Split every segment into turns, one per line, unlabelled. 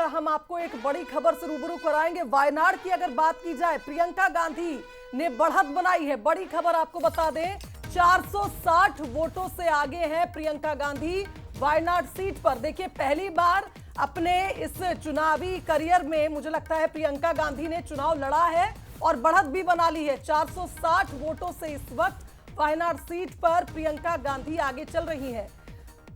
हम आपको एक बड़ी खबर से रूबरू कराएंगे। वायनाड की अगर बात की जाए, प्रियंका गांधी ने बढ़त बनाई है। बड़ी खबर आपको बता दें, 460 वोटों से आगे हैं प्रियंका गांधी वायनाड सीट पर। देखिए, पहली बार अपने इस चुनावी करियर में मुझे लगता है प्रियंका गांधी ने चुनाव लड़ा है और बढ़त भी बना ली है। 460 वोटों से इस वक्त वायनाड सीट पर प्रियंका गांधी आगे चल रही है।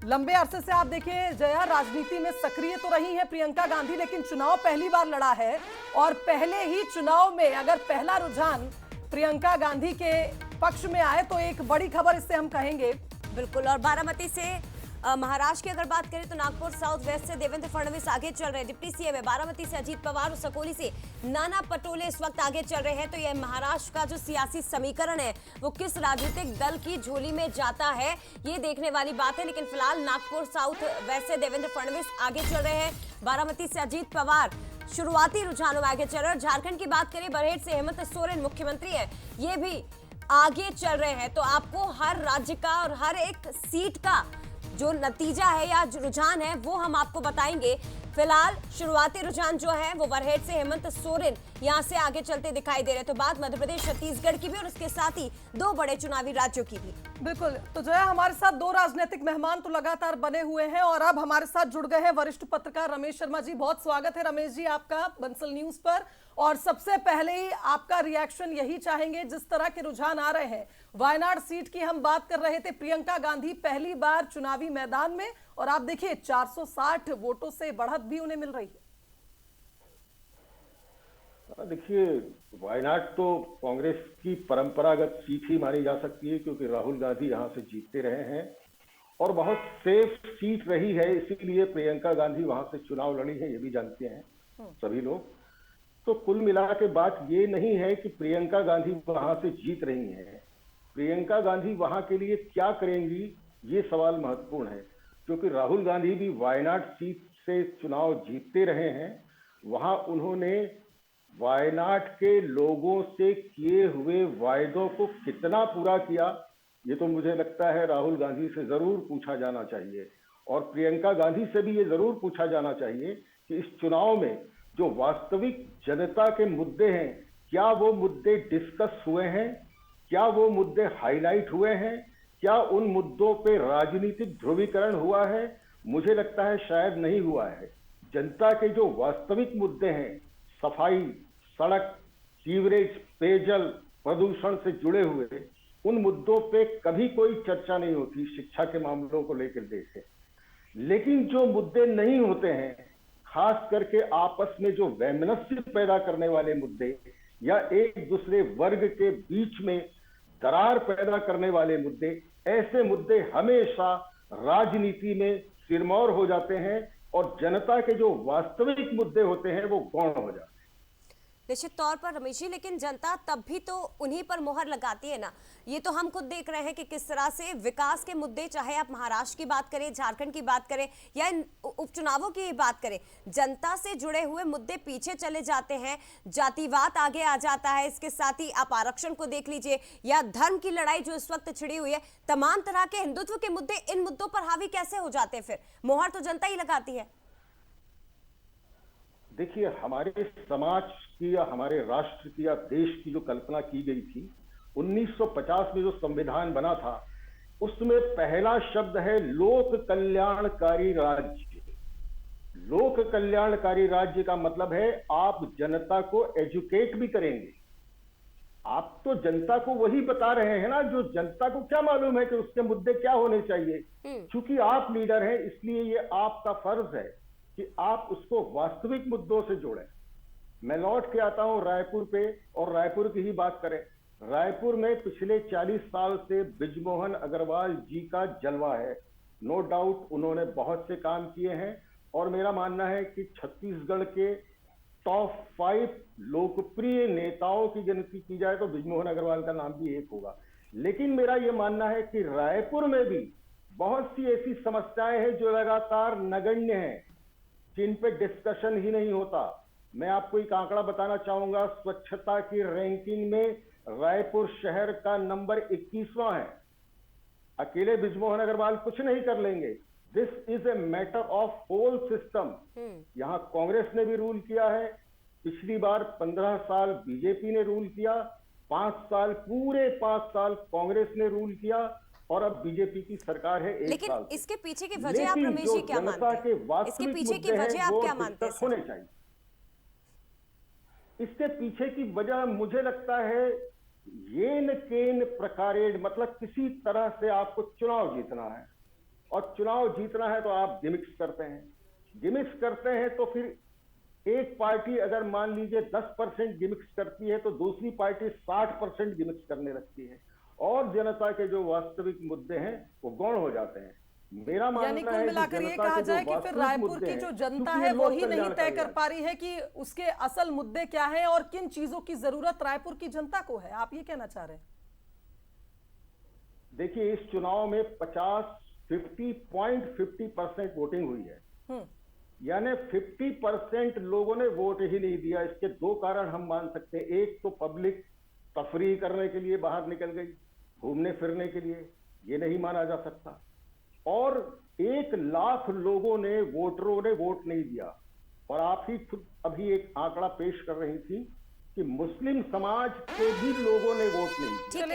लंबे अरसे से आप देखिए जया, राजनीति में सक्रिय तो रही है प्रियंका गांधी, लेकिन चुनाव पहली बार लड़ा है और पहले ही चुनाव में अगर पहला रुझान प्रियंका गांधी के पक्ष में आए तो एक बड़ी खबर इससे हम कहेंगे।
बिल्कुल। और बारामती से महाराष्ट्र की अगर बात करें तो नागपुर साउथ वेस्ट से देवेंद्र फडणवीस आगे चल रहे हैं, डिप्टी सीएम है। बारामती से अजीत पवार और सकोली से नाना पटोले इस वक्त आगे चल रहे हैं। तो यह महाराष्ट्र का जो सियासी समीकरण है वो किस राजनीतिक दल की झोली में जाता है, ये देखने वाली बात है। लेकिन फिलहाल नागपुर साउथ वेस्ट से देवेंद्र फडणवीस आगे चल रहे हैं। बारामती से अजीत पवार शुरुआती रुझानों में आगे चल रहे हैं। झारखंड की बात करें, बरहेट से हेमंत सोरेन मुख्यमंत्री है, ये भी आगे चल रहे हैं। तो आपको हर राज्य का और हर एक सीट का जो नतीजा है या रुझान है वो हम आपको बताएंगे। फिलहाल शुरुआती रुझान जो है वो बरहेट से हेमंत सोरेन यहां से आगे चलते दिखाई दे रहे हैं। तो बात मध्य प्रदेश छत्तीसगढ़ की भी और उसके साथ ही दो बड़े चुनावी राज्यों की भी।
बिल्कुल। तो जया, हमारे साथ दो राजनीतिक मेहमान तो लगातार बने हुए हैं और अब हमारे साथ जुड़ गए हैं वरिष्ठ पत्रकार रमेश शर्मा जी। बहुत स्वागत है रमेश जी आपका बंसल न्यूज पर। और सबसे पहले ही आपका रिएक्शन यही चाहेंगे, जिस तरह के रुझान आ रहे हैं। वायनाड सीट की हम बात कर रहे थे, प्रियंका गांधी पहली बार चुनावी मैदान में और आप देखिए 460 वोटों से बढ़त भी उन्हें मिल रही है।
देखिए, वायनाड तो कांग्रेस की परंपरागत सीट ही मानी जा सकती है, क्योंकि राहुल गांधी यहां से जीतते रहे हैं और बहुत सेफ सीट रही है, इसीलिए प्रियंका गांधी वहां से चुनाव लड़ी है, ये भी जानते हैं सभी लोग। तो कुल मिला के बात ये नहीं है कि प्रियंका गांधी वहां से जीत रही हैं। प्रियंका गांधी वहां के लिए क्या करेंगी, ये सवाल महत्वपूर्ण है, क्योंकि राहुल गांधी भी वायनाड सीट से चुनाव जीतते रहे हैं। वहां उन्होंने वायनाड के लोगों से किए हुए वायदों को कितना पूरा किया, ये तो मुझे लगता है राहुल गांधी से जरूर पूछा जाना चाहिए। और प्रियंका गांधी से भी ये जरूर पूछा जाना चाहिए कि इस चुनाव में जो वास्तविक जनता के मुद्दे हैं, क्या वो मुद्दे डिस्कस हुए हैं, क्या वो मुद्दे हाईलाइट हुए हैं, क्या उन मुद्दों पे राजनीतिक ध्रुवीकरण हुआ है। मुझे लगता है शायद नहीं हुआ है। जनता के जो वास्तविक मुद्दे हैं, सफाई, सड़क, सीवरेज, पेयजल, प्रदूषण से जुड़े हुए, उन मुद्दों पे कभी कोई चर्चा नहीं होती। शिक्षा के मामलों को लेकर देखें, लेकिन जो मुद्दे नहीं होते हैं, खास करके आपस में जो वैमनस्य पैदा करने वाले मुद्दे या एक दूसरे वर्ग के बीच में दरार पैदा करने वाले मुद्दे, ऐसे मुद्दे हमेशा राजनीति में सिरमौर हो जाते हैं और जनता के जो वास्तविक मुद्दे होते हैं वो गौण हो जाते हैं।
निश्चित तौर पर रमेश जी, लेकिन जनता तब भी तो उन्हीं पर मोहर लगाती है ना। ये तो हम खुद देख रहे हैं कि किस तरह से विकास के मुद्दे, चाहे आप महाराष्ट्र की बात करें, झारखंड की बात करें या इन उपचुनावों की बात करें, जनता से जुड़े हुए मुद्दे पीछे चले जाते हैं, जातिवाद आगे आ जाता है। इसके साथ ही आप आरक्षण को देख लीजिए या धर्म की लड़ाई जो इस वक्त छिड़ी हुई है, तमाम तरह के हिंदुत्व के मुद्दे इन मुद्दों पर हावी कैसे हो जाते हैं? फिर मोहर तो जनता ही लगाती है।
देखिए, हमारे समाज की या हमारे राष्ट्र की या देश की जो कल्पना की गई थी 1950 में, जो संविधान बना था, उसमें पहला शब्द है लोक कल्याणकारी राज्य। लोक कल्याणकारी राज्य का मतलब है आप जनता को एजुकेट भी करेंगे। आप तो जनता को वही बता रहे हैं ना जो जनता को क्या मालूम है कि उसके मुद्दे क्या होने चाहिए। क्योंकि आप लीडर हैं, इसलिए ये आपका फर्ज है कि आप उसको वास्तविक मुद्दों से जोड़ें। मैं लौट के आता हूं रायपुर पे, और रायपुर की ही बात करें। रायपुर में पिछले 40 साल से बृजमोहन अग्रवाल जी का जलवा है। नो डाउट उन्होंने बहुत से काम किए हैं और मेरा मानना है कि छत्तीसगढ़ के टॉप 5 लोकप्रिय नेताओं की गिनती की जाए तो बृजमोहन अग्रवाल का नाम भी एक होगा। लेकिन मेरा यह मानना है कि रायपुर में भी बहुत सी ऐसी समस्याएं हैं जो लगातार नगण्य हैं, जिन पे डिस्कशन ही नहीं होता। मैं आपको एक आंकड़ा बताना चाहूंगा, स्वच्छता की रैंकिंग में रायपुर शहर का नंबर 21वां है। अकेले बृजमोहन अग्रवाल कुछ नहीं कर लेंगे। This is a matter of whole system. यहाँ कांग्रेस ने भी रूल किया है, पिछली बार 15 साल बीजेपी ने रूल किया, 5 साल कांग्रेस ने रूल किया, और अब बीजेपी की सरकार है 1
लेकिन
साल से।
इसके पीछे की वजह आप
लेकिन
रमेश
जो
जी क्या
जनता
मानते
के
हैं? इसके
वास्तविक
पीछे की
मुद्दे हैं,
वजह आप
वो
क्या मानते हैं
डिस्कस होने चाहिए। इसके पीछे की वजह मुझे लगता है येन केन प्रकारेण, मतलब किसी तरह से आपको चुनाव जीतना है, और चुनाव जीतना है तो आप गिमिक्स करते हैं। गिमिक्स करते हैं तो फिर एक पार्टी अगर मान लीजिए 10% गिमिक्स करती है तो दूसरी पार्टी 60% गिमिक्स करने लगती है, और जनता के जो वास्तविक मुद्दे हैं वो गौण हो जाते हैं। मेरा
यानी
मानना
कुल
है कि
मिलाकर ये
जनता
कहा
के जो
जाए कि फिर
वास्तविक
रायपुर
मुद्दे
की
हैं,
जो जनता
क्योंकि
है
ये
वो
लोक
ही नहीं
कल्याण
तय
का
कर
अभियान
पा रही है कि उसके असल मुद्दे क्या हैं और किन चीजों की जरूरत रायपुर की जनता को है, आप ये कहना चाह रहे हैं?
देखिए, इस चुनाव में 50.50% वोटिंग हुई है, यानी 50% लोगों ने वोट ही नहीं दिया। इसके 2 कारण हम मान सकते हैं। एक तो पब्लिक तफरीह करने के लिए बाहर निकल गई, घूमने फिरने के लिए, ये नहीं माना जा सकता, और 1 लाख लोगों ने, वोटरों ने वोट नहीं दिया। और आप ही खुद अभी एक आंकड़ा पेश कर रही थी कि मुस्लिम समाज के भी लोगों ने वोट नहीं दिया।
ठीक है।